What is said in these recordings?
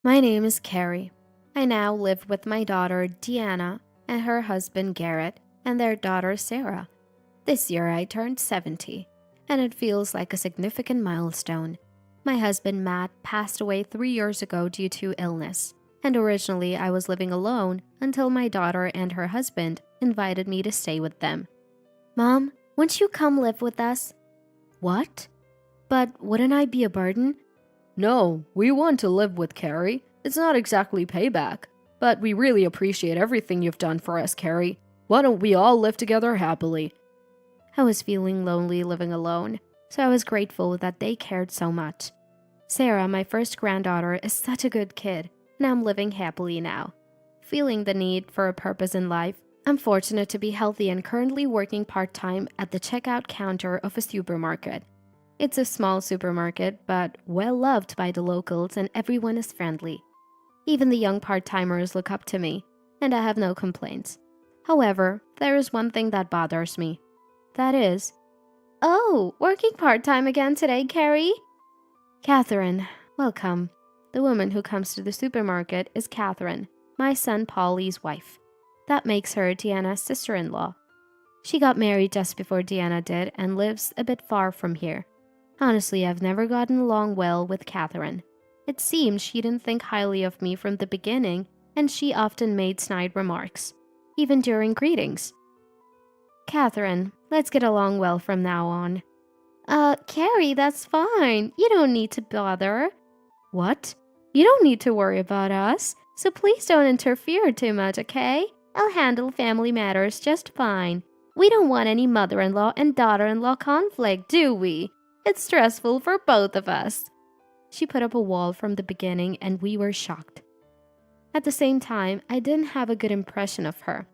My name is Carrie. I now live with my daughter Deanna and her husband Garrett and their daughter Sarah. This year I turned 70, and it feels like a significant milestone. My husband Matt passed away 3 years ago due to illness, and originally I was living alone until my daughter and her husband invited me to stay with them. Mom, won't you come live with us? What? But wouldn't I be a burden? No, we want to live with Carrie. It's not exactly payback, but we really appreciate everything you've done for us, Carrie. Why don't we all live together happily? I was feeling lonely living alone, so I was grateful that they cared so much. Sarah, my first granddaughter, is such a good kid, and I'm living happily now. Feeling the need for a purpose in life, I'm fortunate to be healthy and currently working part-time at the checkout counter of a supermarket. It's a small supermarket, but well loved by the locals and everyone is friendly. Even the young part-timers look up to me, and I have no complaints. However, there is one thing that bothers me. That is, oh, working part-time again today, Carrie? Catherine, welcome. The woman who comes to the supermarket is Catherine, my son Polly's wife. That makes her Deanna's sister-in-law. She got married just before Deanna did and lives a bit far from here. Honestly, I've never gotten along well with Catherine. It seems she didn't think highly of me from the beginning, and she often made snide remarks, even during greetings. Catherine, let's get along well from now on. Carrie, that's fine. You don't need to bother. What? You don't need to worry about us, so please don't interfere too much, okay? I'll handle family matters just fine. We don't want any mother-in-law and daughter-in-law conflict, do we? It's stressful for both of us. She put up a wall from the beginning and we were shocked. At the same time, I didn't have a good impression of her.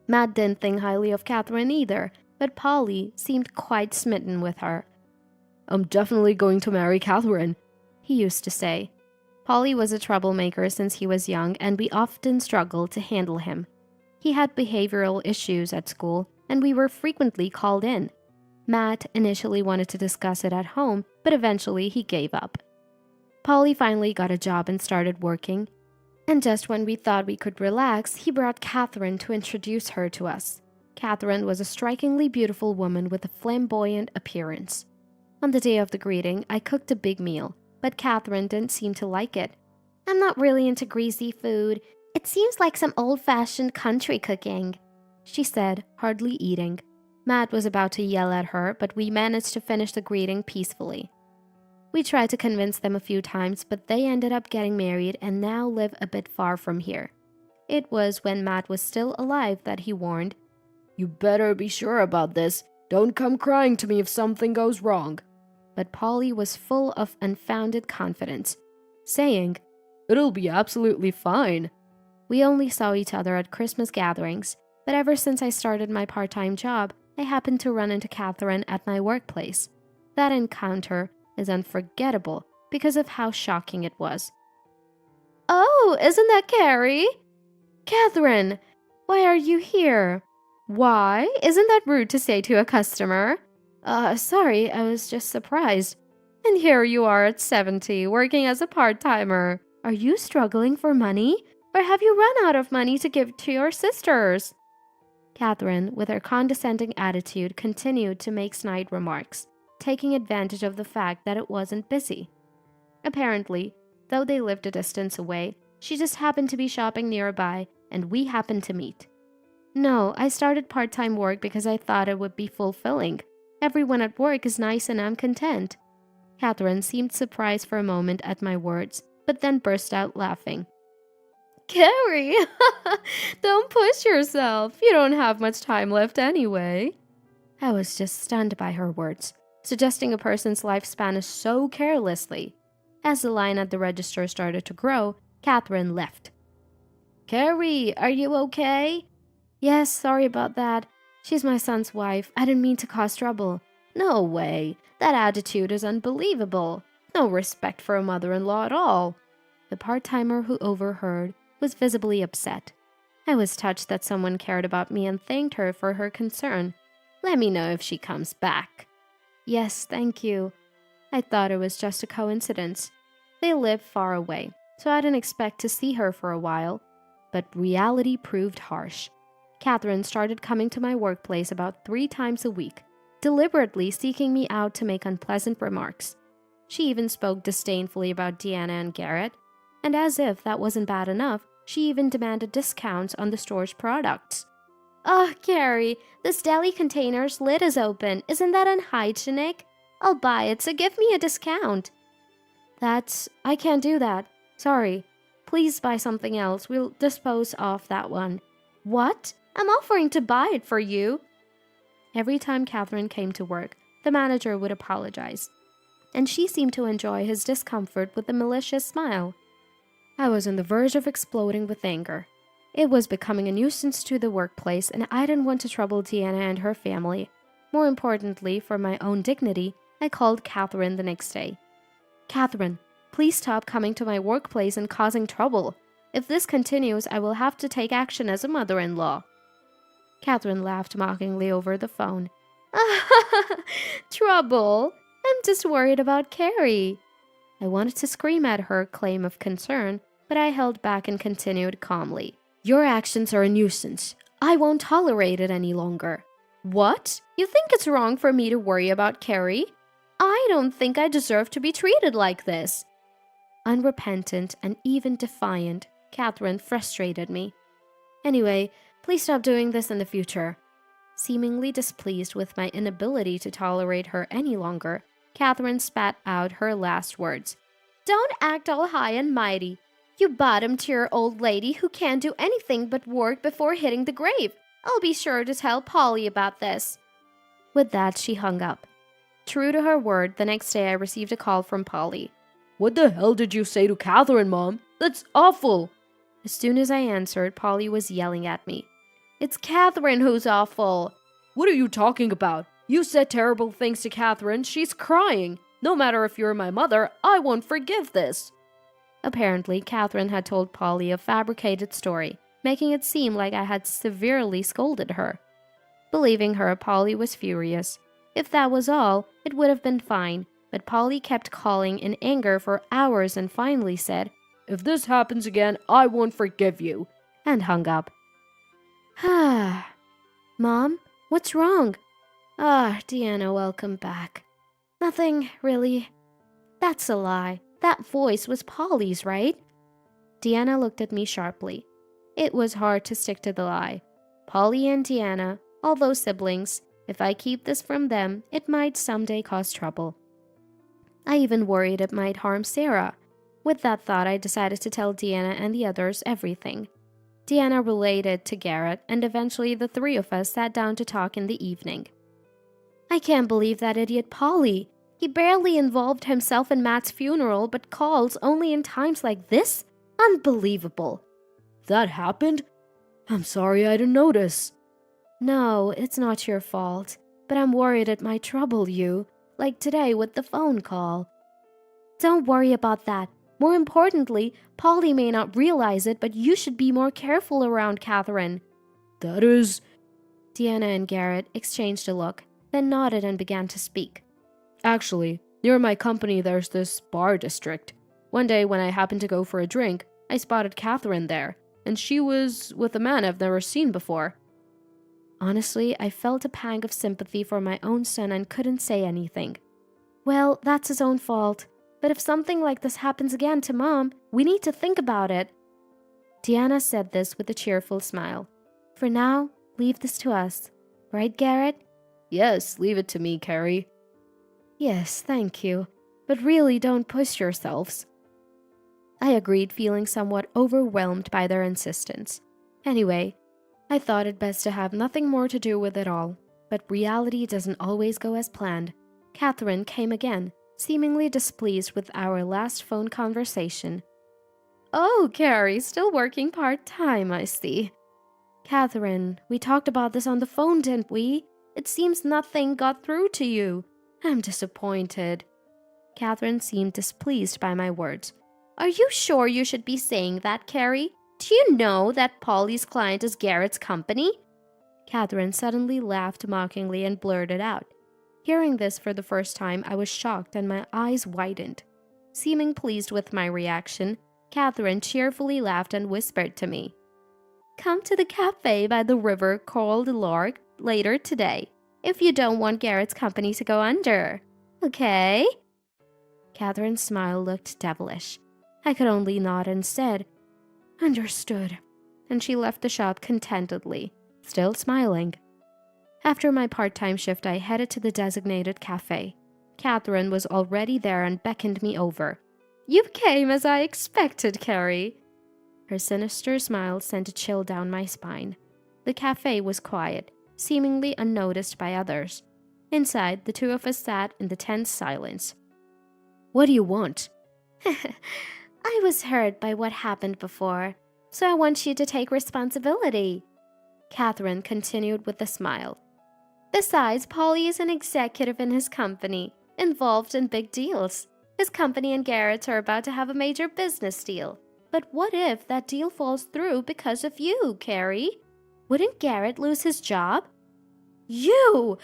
Matt didn't think highly of Catherine either, but Polly seemed quite smitten with her. I'm definitely going to marry Catherine, he used to say. Polly was a troublemaker since he was young and we often struggled to handle him. He had behavioral issues at school and we were frequently called in. Matt initially wanted to discuss it at home, but eventually he gave up. Polly finally got a job and started working, and just when we thought we could relax, he brought Catherine to introduce her to us. Catherine was a strikingly beautiful woman with a flamboyant appearance. On the day of the greeting, I cooked a big meal, but Catherine didn't seem to like it. I'm not really into greasy food. It seems like some old-fashioned country cooking, she said, hardly eating. Matt was about to yell at her, but we managed to finish the greeting peacefully. We tried to convince them a few times, but they ended up getting married and now live a bit far from here. It was when Matt was still alive that he warned, You better be sure about this. Don't come crying to me if something goes wrong. But Polly was full of unfounded confidence, saying, It'll be absolutely fine. We only saw each other at Christmas gatherings, but ever since I started my part-time job, I happened to run into Catherine at my workplace. That encounter is unforgettable because of how shocking it was. Oh, isn't that Carrie? Catherine, why are you here? Why? Isn't that rude to say to a customer? Sorry, I was just surprised. And here you are at 70, working as a part-timer. Are you struggling for money? Or have you run out of money to give to your sisters? Catherine, with her condescending attitude, continued to make snide remarks, taking advantage of the fact that it wasn't busy. Apparently, though they lived a distance away, she just happened to be shopping nearby, and we happened to meet. No, I started part-time work because I thought it would be fulfilling. Everyone at work is nice and I'm content. Catherine seemed surprised for a moment at my words, but then burst out laughing. Carrie, don't push yourself. You don't have much time left anyway. I was just stunned by her words, suggesting a person's lifespan is so carelessly. As the line at the register started to grow, Catherine left. Carrie, are you okay? Yes, sorry about that. She's my son's wife. I didn't mean to cause trouble. No way. That attitude is unbelievable. No respect for a mother-in-law at all. The part-timer who overheard was visibly upset. I was touched that someone cared about me and thanked her for her concern. Let me know if she comes back. Yes, thank you. I thought it was just a coincidence. They live far away, so I didn't expect to see her for a while. But reality proved harsh. Catherine started coming to my workplace about 3 times a week, deliberately seeking me out to make unpleasant remarks. She even spoke disdainfully about Deanna and Garrett, and as if that wasn't bad enough, she even demanded discounts on the store's products. "Oh, Carrie, this deli container's lid is open. Isn't that unhygienic? I'll buy it, so give me a discount." I can't do that. Sorry. Please buy something else. We'll dispose of that one." "What? I'm offering to buy it for you." Every time Catherine came to work, the manager would apologize, and she seemed to enjoy his discomfort with a malicious smile. I was on the verge of exploding with anger. It was becoming a nuisance to the workplace, and I didn't want to trouble Deanna and her family. More importantly, for my own dignity, I called Catherine the next day. "Catherine, please stop coming to my workplace and causing trouble. If this continues, I will have to take action as a mother-in-law." Catherine laughed mockingly over the phone. "Trouble? I'm just worried about Carrie." I wanted to scream at her claim of concern, but I held back and continued calmly. "Your actions are a nuisance. I won't tolerate it any longer." "What? You think it's wrong for me to worry about Carrie? I don't think I deserve to be treated like this." Unrepentant and even defiant, Catherine frustrated me. "Anyway, please stop doing this in the future." Seemingly displeased with my inability to tolerate her any longer, Catherine spat out her last words. "Don't act all high and mighty. You bottom-tier old lady who can't do anything but work before hitting the grave. I'll be sure to tell Polly about this." With that, she hung up. True to her word, the next day I received a call from Polly. "What the hell did you say to Catherine, Mom? That's awful!" As soon as I answered, Polly was yelling at me. "It's Catherine who's awful." "What are you talking about? You said terrible things to Catherine. She's crying. No matter if you're my mother, I won't forgive this." Apparently, Catherine had told Polly a fabricated story, making it seem like I had severely scolded her. Believing her, Polly was furious. If that was all, it would have been fine, but Polly kept calling in anger for hours and finally said, "If this happens again, I won't forgive you," and hung up. "Mom, what's wrong?" Deanna, welcome back." "Nothing, really." "That's a lie. That voice was Polly's, right?" Deanna looked at me sharply. It was hard to stick to the lie. Polly and Deanna, although siblings, if I keep this from them, it might someday cause trouble. I even worried it might harm Sarah. With that thought, I decided to tell Deanna and the others everything. Deanna relayed it to Garrett, and eventually the 3 of us sat down to talk in the evening. "I can't believe that idiot Polly. He barely involved himself in Matt's funeral, but calls only in times like this? Unbelievable." "That happened? I'm sorry I didn't notice." "No, it's not your fault, but I'm worried it might trouble you, like today with the phone call." "Don't worry about that. More importantly, Polly may not realize it, but you should be more careful around Catherine." "That is..." Deanna and Garrett exchanged a look, then nodded and began to speak. "Actually, near my company there's this bar district. One day when I happened to go for a drink, I spotted Catherine there, and she was with a man I've never seen before." Honestly, I felt a pang of sympathy for my own son and couldn't say anything. "Well, that's his own fault. But if something like this happens again to Mom, we need to think about it." Deanna said this with a cheerful smile. "For now, leave this to us. Right, Garrett?" "Yes, leave it to me, Carrie." "Yes, thank you. But really don't push yourselves." I agreed, feeling somewhat overwhelmed by their insistence. Anyway, I thought it best to have nothing more to do with it all. But reality doesn't always go as planned. Catherine came again, seemingly displeased with our last phone conversation. "Oh, Carrie, still working part-time, I see." "Catherine, we talked about this on the phone, didn't we? It seems nothing got through to you. I'm disappointed." Catherine seemed displeased by my words. "Are you sure you should be saying that, Carrie? Do you know that Polly's client is Garrett's company?" Catherine suddenly laughed mockingly and blurted out. Hearing this for the first time, I was shocked and my eyes widened. Seeming pleased with my reaction, Catherine cheerfully laughed and whispered to me, "Come to the cafe by the river called Lark later today, if you don't want Garrett's company to go under. Okay?" Catherine's smile looked devilish. I could only nod and said, "Understood," and she left the shop contentedly, still smiling. After my part-time shift, I headed to the designated cafe. Catherine was already there and beckoned me over. "You came as I expected, Carrie." Her sinister smile sent a chill down my spine. The cafe was quiet, seemingly unnoticed by others. Inside, the two of us sat in the tense silence. "What do you want?" "I was hurt by what happened before, so I want you to take responsibility," Catherine continued with a smile. "Besides, Polly is an executive in his company, involved in big deals. His company and Garrett's are about to have a major business deal. But what if that deal falls through because of you, Carrie? Wouldn't Garrett lose his job?" "You!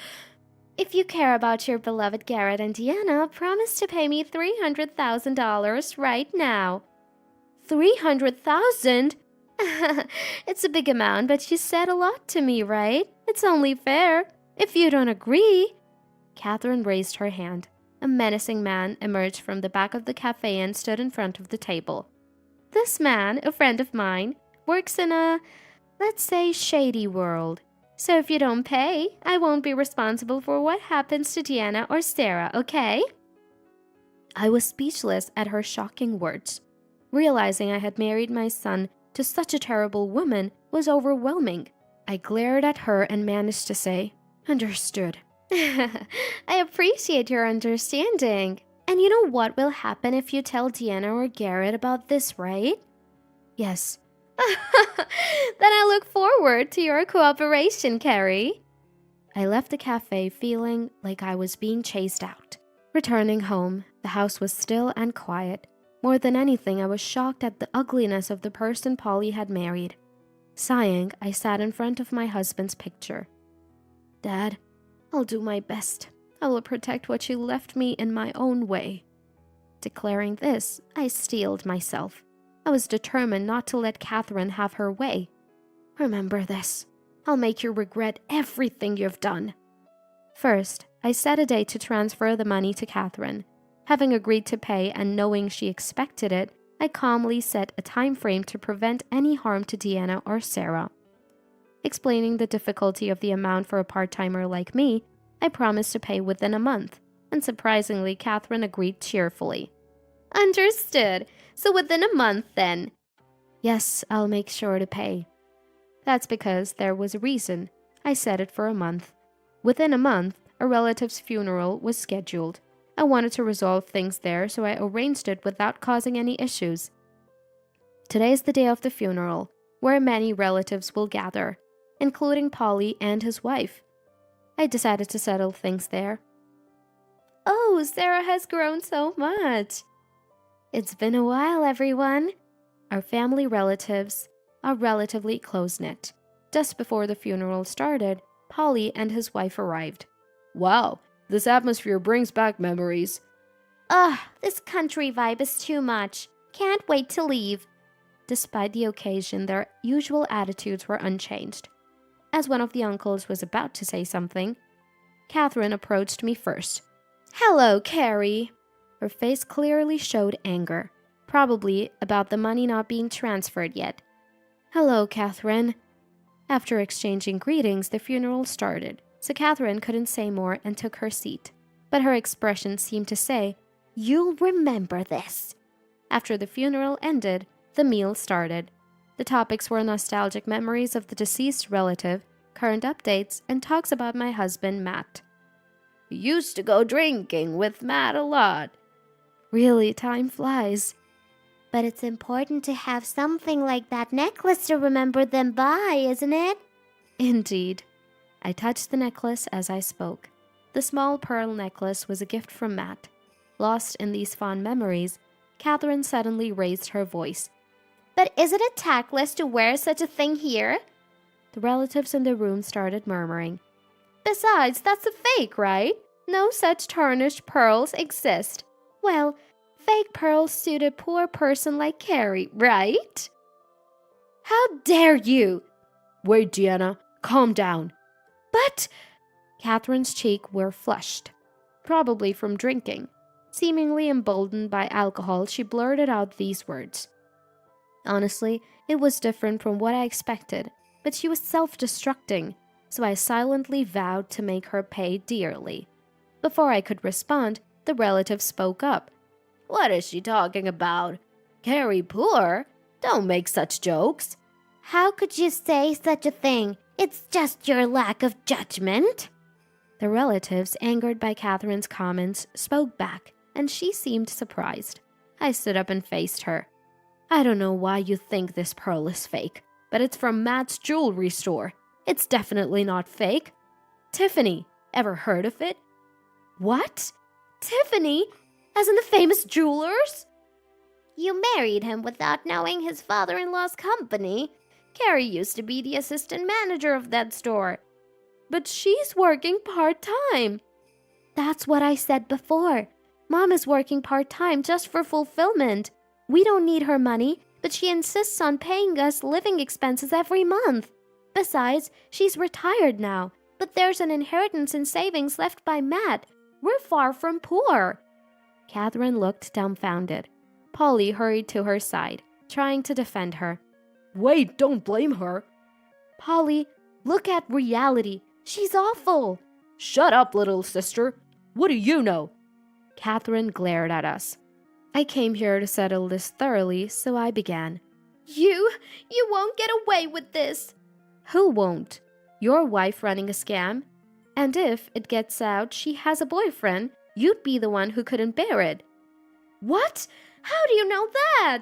If you care about your beloved Garrett and Deanna, promise to pay me $300,000 right now." "300,000? It's a big amount, but you said a lot to me, right? It's only fair. If you don't agree..." Catherine raised her hand. A menacing man emerged from the back of the cafe and stood in front of the table. "This man, a friend of mine, works in a, let's say, shady world. So if you don't pay, I won't be responsible for what happens to Deanna or Sarah, okay?" I was speechless at her shocking words. Realizing I had married my son to such a terrible woman was overwhelming. I glared at her and managed to say, "Understood." "I appreciate your understanding. And you know what will happen if you tell Deanna or Garrett about this, right?" "Yes." "Then I look forward to your cooperation, Carrie." I left the cafe feeling like I was being chased out. Returning home, the house was still and quiet. More than anything, I was shocked at the ugliness of the person Polly had married. Sighing, I sat in front of my husband's picture. "Dad, I'll do my best. I will protect what you left me in my own way." Declaring this, I steeled myself. I was determined not to let Catherine have her way. "Remember this. I'll make you regret everything you've done." First, I set a date to transfer the money to Catherine. Having agreed to pay and knowing she expected it, I calmly set a time frame to prevent any harm to Deanna or Sarah. Explaining the difficulty of the amount for a part-timer like me, I promised to pay within a month, and surprisingly, Catherine agreed cheerfully. "Understood. So within a month, then?" "Yes, I'll make sure to pay." That's because there was a reason. I set it for a month. Within a month, a relative's funeral was scheduled. I wanted to resolve things there, so I arranged it without causing any issues. Today is the day of the funeral, where many relatives will gather, including Polly and his wife. I decided to settle things there. "Oh, Sarah has grown so much." "It's been a while, everyone." Our family relatives are relatively close-knit. Just before the funeral started, Polly and his wife arrived. "Wow, this atmosphere brings back memories." "Ugh, this country vibe is too much. Can't wait to leave." Despite the occasion, their usual attitudes were unchanged. As one of the uncles was about to say something, Catherine approached me first. "Hello, Carrie." Her face clearly showed anger, probably about the money not being transferred yet. "Hello, Catherine." After exchanging greetings, the funeral started, so Catherine couldn't say more and took her seat. But her expression seemed to say, "You'll remember this." After the funeral ended, the meal started. The topics were nostalgic memories of the deceased relative, current updates, and talks about my husband, Matt. "Used to go drinking with Matt a lot." Really, time flies. "But it's important to have something like that necklace to remember them by, isn't it?" Indeed. I touched the necklace as I spoke. The small pearl necklace was a gift from Matt. Lost in these fond memories, Catherine suddenly raised her voice. "But is it a tactless to wear such a thing here?" The relatives in the room started murmuring. "Besides, that's a fake, right? No such tarnished pearls exist." "Well, Fake pearls suit a poor person like Carrie, right? How dare you? Wait, Deanna, calm down. But Catherine's cheeks were flushed, probably from drinking. Seemingly emboldened by alcohol, she blurted out these words. Honestly, it was different from what I expected, but she was self-destructing, so I silently vowed to make her pay dearly. Before I could respond, the relative spoke up. What is she talking about? Carrie poor? Don't make such jokes. How could you say such a thing? It's just your lack of judgment. The relatives, angered by Catherine's comments, spoke back, and she seemed surprised. I stood up and faced her. I don't know why you think this pearl is fake, but it's from Matt's jewelry store. It's definitely not fake. Tiffany, ever heard of it? What? Tiffany? As in the famous jewelers? You married him without knowing his father-in-law's company. Carrie used to be the assistant manager of that store. But she's working part-time. That's what I said before. Mom is working part-time just for fulfillment. We don't need her money, but she insists on paying us living expenses every month. Besides, she's retired now, but there's an inheritance and savings left by Matt. We're far from poor. Catherine looked dumbfounded. Polly hurried to her side, trying to defend her. Wait, don't blame her. Polly, look at reality. She's awful. Shut up, little sister. What do you know? Catherine glared at us. I came here to settle this thoroughly, so I began. You won't get away with this. Who won't? Your wife running a scam? And if it gets out she has a boyfriend, you'd be the one who couldn't bear it. What? How do you know that?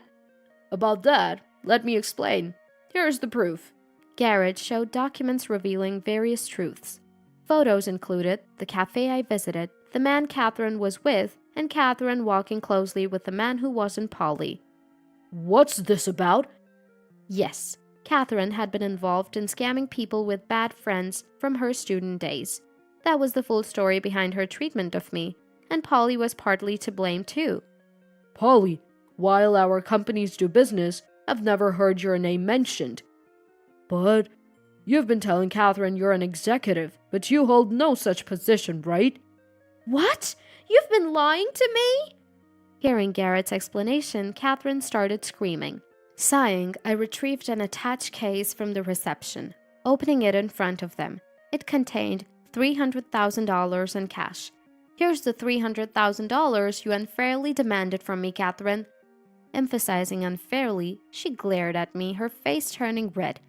About that, let me explain. Here's the proof. Garrett showed documents revealing various truths. Photos included the cafe I visited, the man Catherine was with, and Catherine walking closely with the man who wasn't Polly. What's this about? Yes, Catherine had been involved in scamming people with bad friends from her student days. That was the full story behind her treatment of me, and Polly was partly to blame too. Polly, while our companies do business, I've never heard your name mentioned. But you've been telling Catherine you're an executive, but you hold no such position, right? What? You've been lying to me? Hearing Garrett's explanation, Catherine started screaming. Sighing, I retrieved an attached case from the reception, opening it in front of them. It contained $300,000 in cash. Here's the $300,000 you unfairly demanded from me, Catherine. Emphasizing unfairly, she glared at me, her face turning red.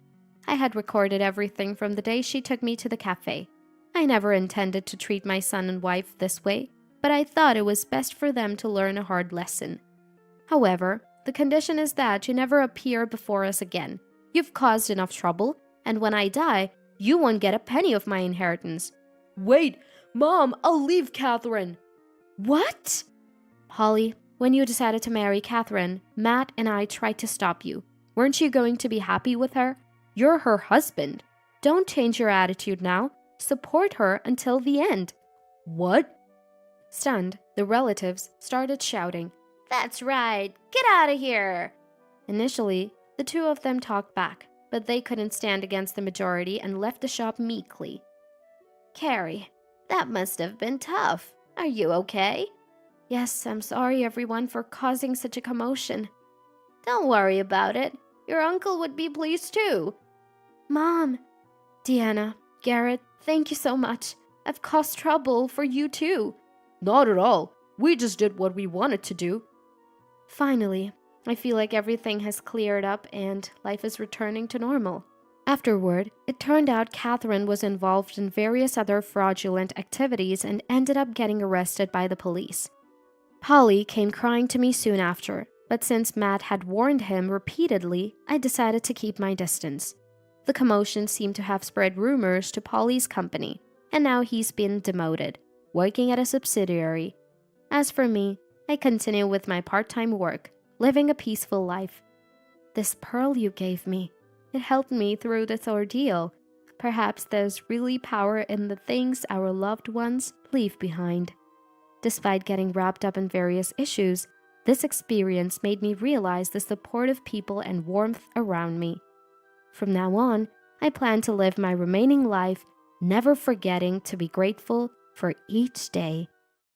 I had recorded everything from the day she took me to the cafe. I never intended to treat my son and wife this way, but I thought it was best for them to learn a hard lesson. However, the condition is that you never appear before us again. You've caused enough trouble, and when I die, you won't get a penny of my inheritance. Wait, Mom, I'll leave Catherine. What? Polly, when you decided to marry Catherine, Matt and I tried to stop you. Weren't you going to be happy with her? You're her husband. Don't change your attitude now. Support her until the end. What? Stunned, the relatives started shouting, That's right, get out of here! Initially, the two of them talked back, but they couldn't stand against the majority and left the shop meekly. Carrie, that must have been tough. Are you okay? Yes, I'm sorry everyone for causing such a commotion. Don't worry about it. Your uncle would be pleased too. Mom, Deanna, Garrett, thank you so much. I've caused trouble for you too. Not at all. We just did what we wanted to do. Finally, I feel like everything has cleared up and life is returning to normal. Afterward, it turned out Catherine was involved in various other fraudulent activities and ended up getting arrested by the police. Polly came crying to me soon after, but since Matt had warned him repeatedly, I decided to keep my distance. The commotion seemed to have spread rumors to Polly's company, and now he's been demoted, working at a subsidiary. As for me, I continue with my part-time work, living a peaceful life. This pearl you gave me, it helped me through this ordeal. Perhaps there's really power in the things our loved ones leave behind. Despite getting wrapped up in various issues, This experience made me realize the supportive people and warmth around me. From now on, I plan to live my remaining life never forgetting to be grateful for each day